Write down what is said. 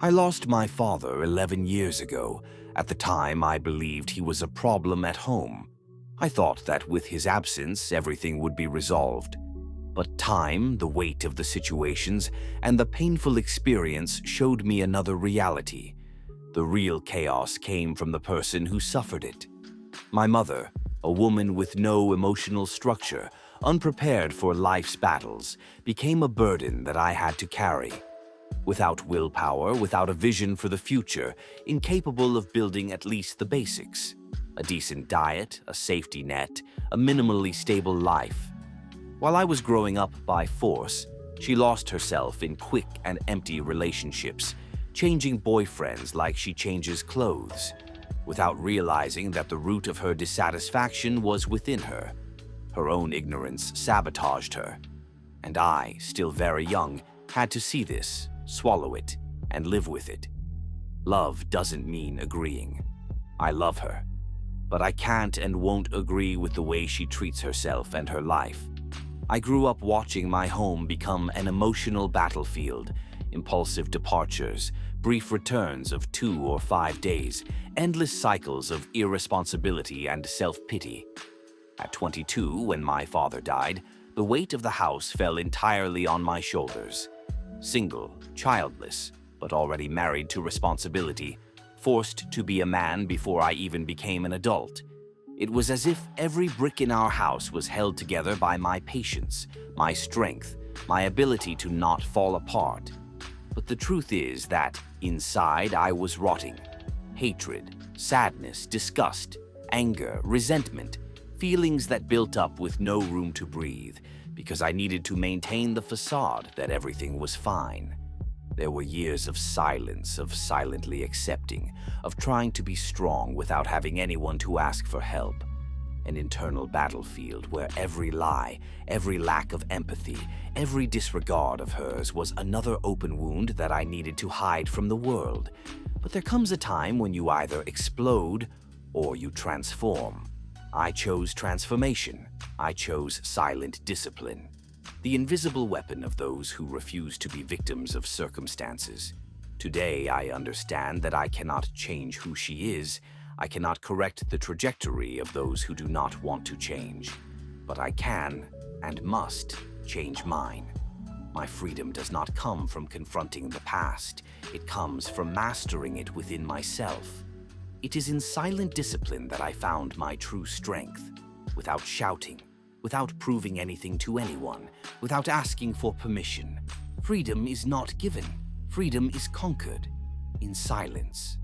I lost my father 11 years ago. At the time, I believed he was a problem at home. I thought that with his absence, everything would be resolved. But time, the weight of the situations, and the painful experience showed me another reality. The real chaos came from the person who suffered it. My mother, a woman with no emotional structure, unprepared for life's battles, became a burden that I had to carry. Without willpower, without a vision for the future, incapable of building at least the basics. A decent diet, a safety net, a minimally stable life. While I was growing up by force, she lost herself in quick and empty relationships, changing boyfriends like she changes clothes, without realizing that the root of her dissatisfaction was within her. Her own ignorance sabotaged her. And I, still very young, had to see this, swallow it, and live with it. Love doesn't mean agreeing. I love her, but I can't and won't agree with the way she treats herself and her life. I grew up watching my home become an emotional battlefield, impulsive departures, brief returns of 2 or 5 days, endless cycles of irresponsibility and self-pity. At 22, when my father died, the weight of the house fell entirely on my shoulders. Single, childless, but already married to responsibility, forced to be a man before I even became an adult. It was as if every brick in our house was held together by my patience, my strength, my ability to not fall apart. But the truth is that, inside, I was rotting. Hatred, sadness, disgust, anger, resentment, feelings that built up with no room to breathe, because I needed to maintain the facade that everything was fine. There were years of silence, of silently accepting, of trying to be strong without having anyone to ask for help. An internal battlefield where every lie, every lack of empathy, every disregard of hers was another open wound that I needed to hide from the world. But there comes a time when you either explode or you transform. I chose transformation. I chose silent discipline. The invisible weapon of those who refuse to be victims of circumstances. Today, I understand that I cannot change who she is. I cannot correct the trajectory of those who do not want to change. But I can and must change mine. My freedom does not come from confronting the past. It comes from mastering it within myself. It is in silent discipline that I found my true strength, without shouting, without proving anything to anyone, without asking for permission. Freedom is not given. Freedom is conquered in silence.